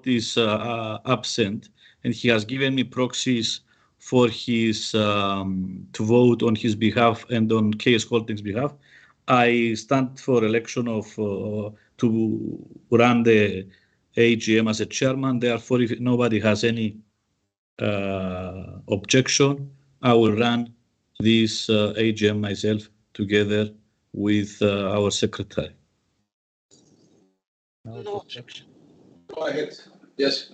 is absent, and he has given me proxies for his to vote on his behalf and on KS Holdings' behalf. I stand for election of to run the AGM as a chairman. Therefore, if nobody has any objection, I will run this AGM myself together with our secretary. No objection. Go ahead. Yes.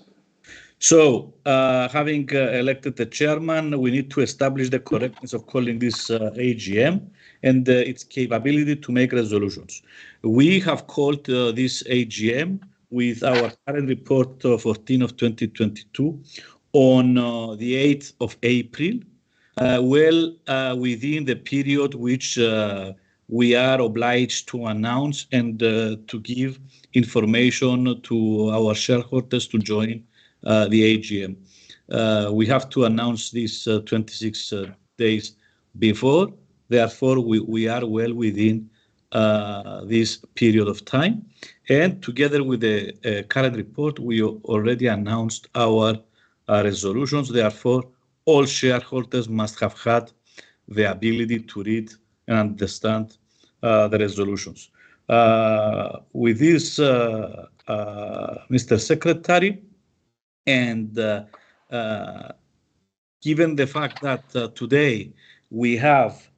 So, having elected the chairman, we need to establish the correctness of calling this AGM and its capability to make resolutions. We have called this AGM with our current report 14 of 2022 on the 8th of April, within the period which we are obliged to announce and to give information to our shareholders to join the AGM. We have to announce this 26 days before. Therefore, we are well within this period of time. And together with the current report, we already announced our resolutions. Therefore, all shareholders must have had the ability to read and understand the resolutions. With this, Mr. Secretary, and given the fact that today we have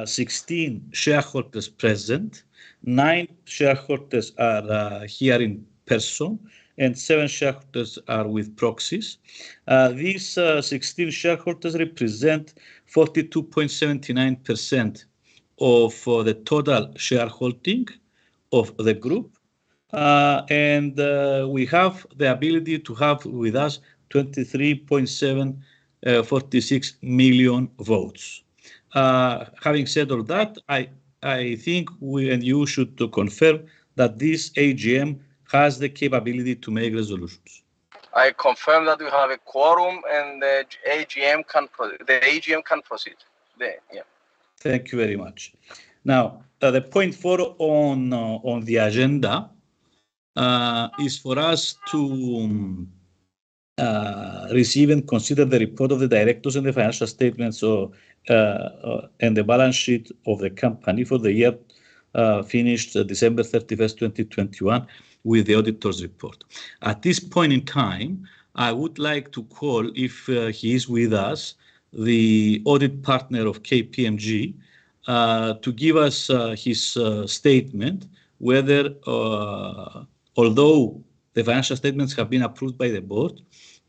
16 shareholders present, 9 shareholders are here in person, and 7 shareholders are with proxies. These 16 shareholders represent 42.79% of the total shareholding of the group. And we have the ability to have with us 23.746 million votes. Having said all that, I think we and you should confirm that this AGM has the capability to make resolutions. I confirm that we have a quorum and the AGM can proceed. Yeah. Thank you very much. Now, the point 4 on the agenda is for us to receive and consider the report of the directors and the financial statements and the balance sheet of the company for the year finished December 31st, 2021 with the auditor's report. At this point in time, I would like to call, if he is with us, the audit partner of KPMG to give us his statement whether, although the financial statements have been approved by the board,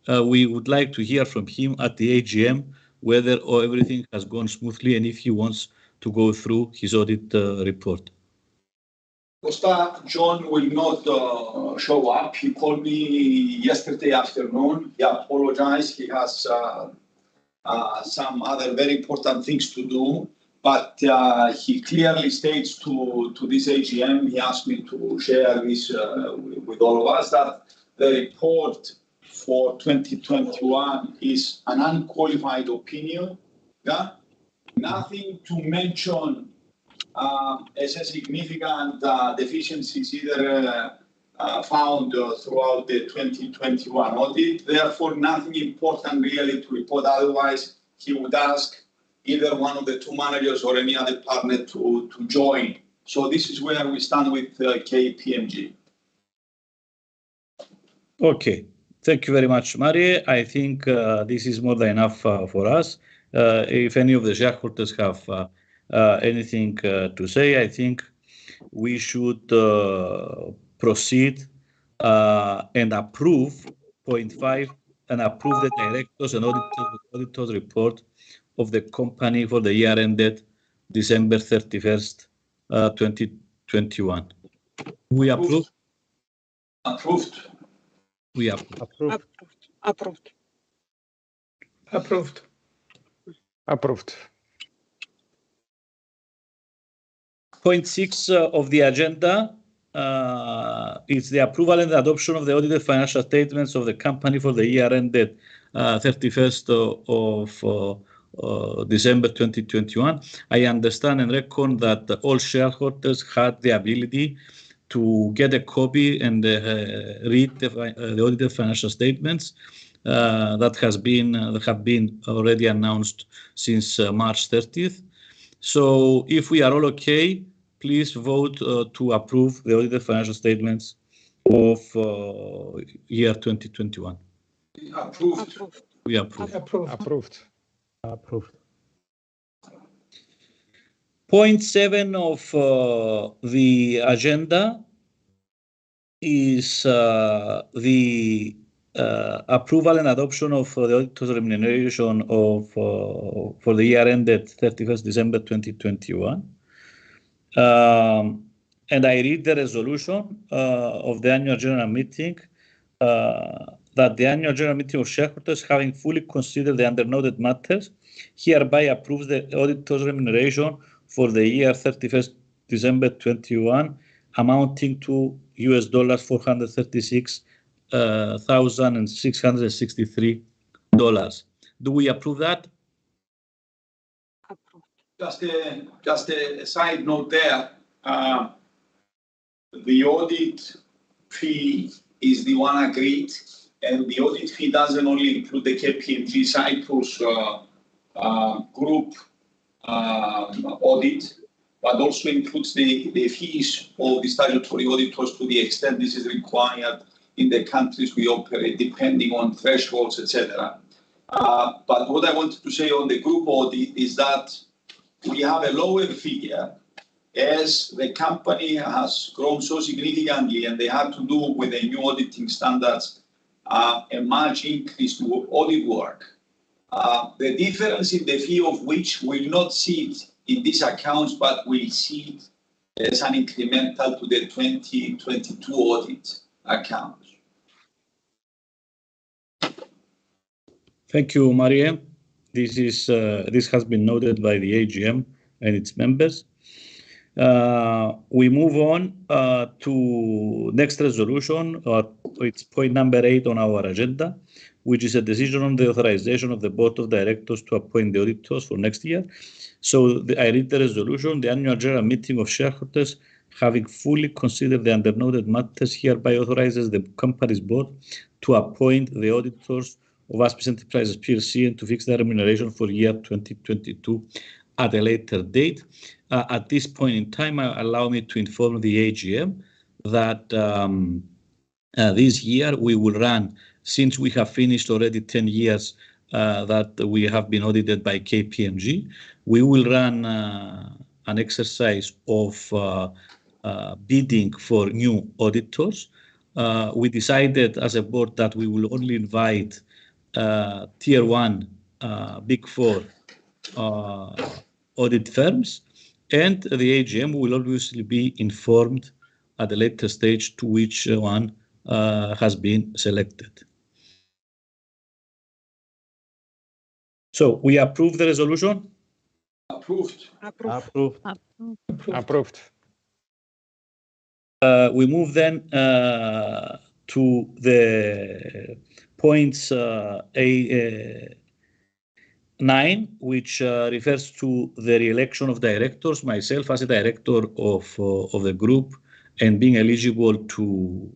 we would like to hear from him at the AGM whether everything has gone smoothly and if he wants to go through his audit report. Costa, John will not show up. He called me yesterday afternoon. He apologized. He has some other very important things to do. But he clearly states to this AGM, he asked me to share this with all of us, that the report for 2021 is an unqualified opinion. Yeah? Nothing to mention as a significant deficiencies either found throughout the 2021 audit. Therefore, nothing important really to report. Otherwise, he would ask either one of the 2 managers or any other partner to join. So this is where we stand with KPMG. Okay. Thank you very much, Mari. I think this is more than enough for us. If any of the shareholders have anything to say, I think we should proceed and approve point 5 and approve the directors and auditors report of the company for the year ended December 31st, 2021. We approve? Approved. We approve. Approved. Approved. Approved. Point 6 of the agenda is the approval and adoption of the audited financial statements of the company for the year ended 31st of December 2021. I understand and reckon that all shareholders had the ability to get a copy and read the audited financial statements that have been already announced since March 30th. So if we are all okay, please vote to approve the audited financial statements of year 2021. Approved. We approve. Approved. Approved. Point 7 of the agenda is the approval and adoption of the auditor's remuneration of for the year ended 31st December 2021. And I read the resolution of the annual general meeting that the annual general meeting of shareholders, having fully considered the undernoted matters, hereby approves the auditor's remuneration for the year 31st December 21, amounting to $436,663. Do we approve that? Just a side note there. The audit fee is the one agreed, and the audit fee doesn't only include the KPMG Cyprus group audit, but also includes the fees of the statutory auditors to the extent this is required in the countries we operate, depending on thresholds, etc. But what I wanted to say on the group audit is that we have a lower figure as the company has grown so significantly and they have to do with the new auditing standards a much increased audit work. The difference in the fee of which will not sit in these accounts, but will sit as an incremental to the 2022 audit account. Thank you, Maria. This has been noted by the AGM and its members. We move on to next resolution. It's point number 8 on our agenda, which is a decision on the authorization of the Board of Directors to appoint the auditors for next year. So I read the resolution. The annual general meeting of shareholders, having fully considered the undernoted matters, hereby authorizes the company's board to appoint the auditors of Aspis Enterprises PLC and to fix their remuneration for year 2022 at a later date. At this point in time, allow me to inform the AGM that this year we will run, since we have finished already 10 years that we have been audited by KPMG, we will run an exercise of bidding for new auditors. We decided as a board that we will only invite tier 1 big 4 audit firms, and the AGM will obviously be informed at a later stage to which one has been selected. So we approve the resolution? Approved. Approved. Approved. We move then to the points 9, which refers to the re-election of directors. Myself as a director of the group and being eligible to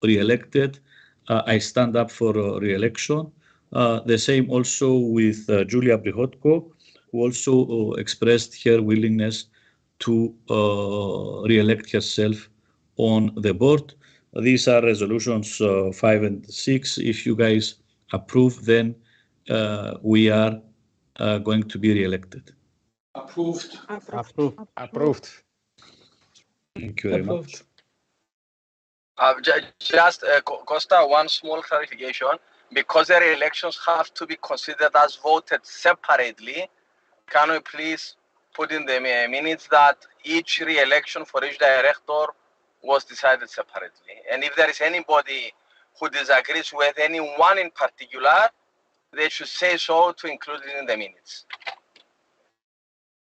re-elected, I stand up for re-election. The same also with Julia Prihodko, who also expressed her willingness to re-elect herself on the board. These are resolutions 5 and 6. If you guys approve, then we are going to be re-elected. Approved. Approved. Approved. Thank you very much. Just Costa, one small clarification. Because the re-elections have to be considered as voted separately, can we please put in the minutes that each re-election for each director was decided separately? And if there is anybody who disagrees with anyone in particular, they should say so to include it in the minutes.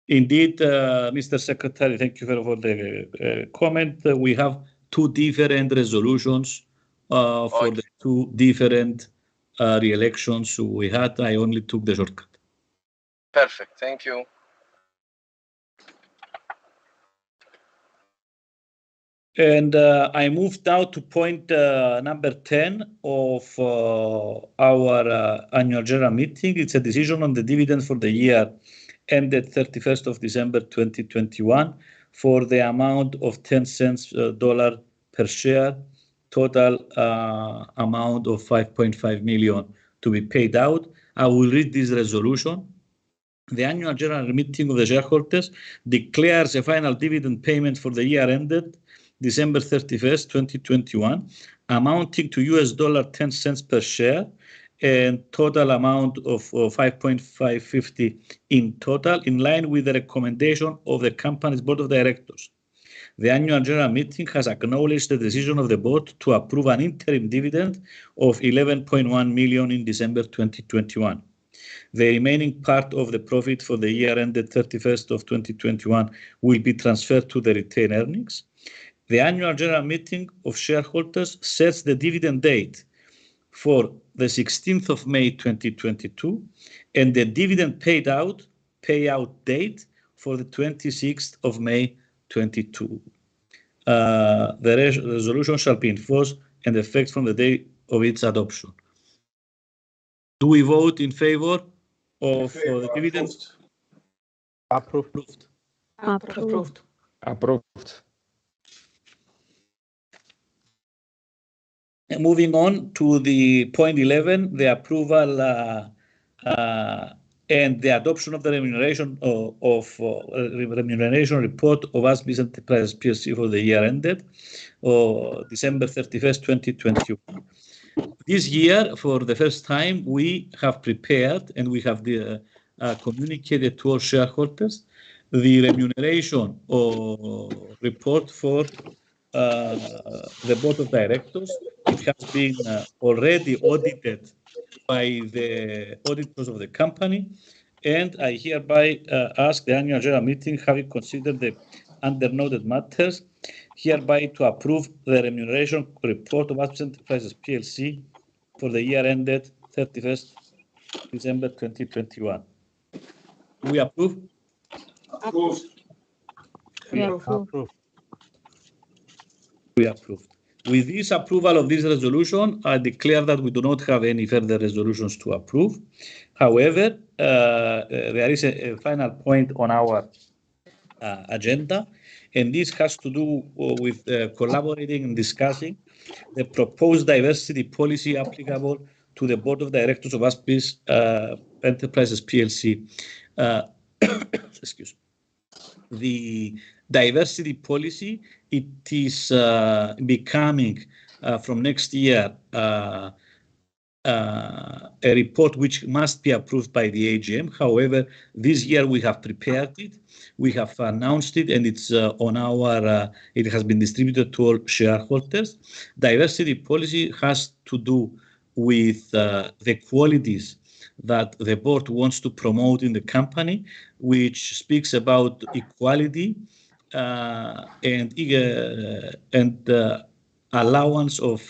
Indeed, Mr. Secretary, thank you for the comment. We have 2 different resolutions for the 2 different re-elections we had. I only took the shortcut. Perfect. Thank you. And I moved now to point number 10 of our annual general meeting. It's a decision on the dividend for the year ended 31st of December 2021 for the amount of 10 cents dollar per share, total amount of 5.5 million to be paid out. I will read this resolution. The annual general meeting of the shareholders declares a final dividend payment for the year ended December 31st, 2021, amounting to $10 per share and total amount of 5.550 in total, in line with the recommendation of the company's board of directors. The annual general meeting has acknowledged the decision of the board to approve an interim dividend of 11.1 million in December 2021. The remaining part of the profit for the year ended 31st of 2021 will be transferred to the retained earnings. The annual general meeting of shareholders sets the dividend date for the 16th of May 2022 and the dividend payout date for the 26th of May 2022. The resolution shall be enforced and effect from the day of its adoption. Do we vote in favor of the dividend? Approved. Approved. Approved. Moving on to the point 11, the approval and the adoption of the remuneration remuneration report of ASBIS Enterprises PLC for the year ended December 31st, 2021. This year, for the first time, we have prepared and we have communicated to all shareholders the remuneration report for the board of directors. It has been already audited by the auditors of the company, and I hereby ask the annual general meeting, having considered the undernoted matters, hereby to approve the remuneration report of ASBIS Enterprises PLC for the year ended 31st December 2021. We approve? Approved. Approved. We approved. With this approval of this resolution, I declare that we do not have any further resolutions to approve. However, there is a final point on our agenda, and this has to do with collaborating and discussing the proposed diversity policy applicable to the board of directors of ASBIS Enterprises PLC. Excuse me. The diversity policy, it is becoming from next year a report which must be approved by the AGM. However, this year we have prepared it, we have announced it, and it's on our, it has been distributed to all shareholders. Diversity policy has to do with the qualities that the board wants to promote in the company, which speaks about equality and allowance of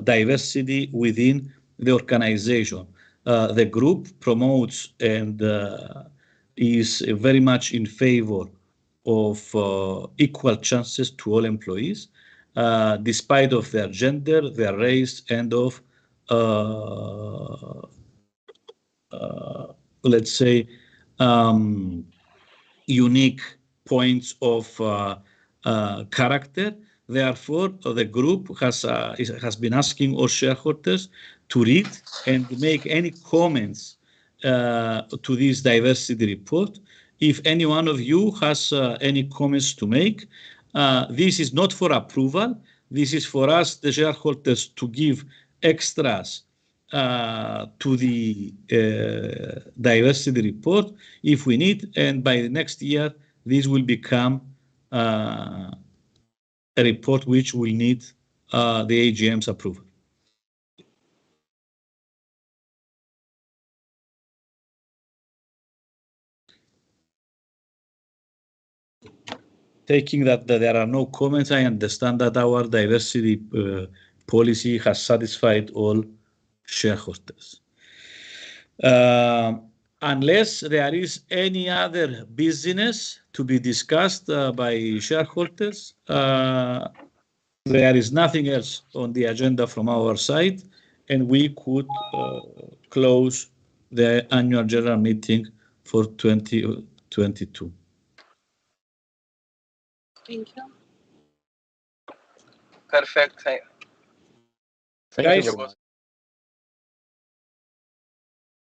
diversity within the organization. The group promotes and is very much in favor of equal chances to all employees, despite of their gender, their race, and of let's say unique points of character. Therefore, the group has been asking all shareholders to read and make any comments to this diversity report. If any one of you has any comments to make, this is not for approval. This is for us, the shareholders, to give extras to the diversity report if we need, and by the next year, this will become a report which will need the AGM's approval. Taking that there are no comments, I understand that our diversity policy has satisfied all shareholders. unless there is any other business to be discussed by shareholders, there is nothing else on the agenda from our side, and we could close the annual general meeting for 2022. Thank you. Perfect. Thank Guys, you very much.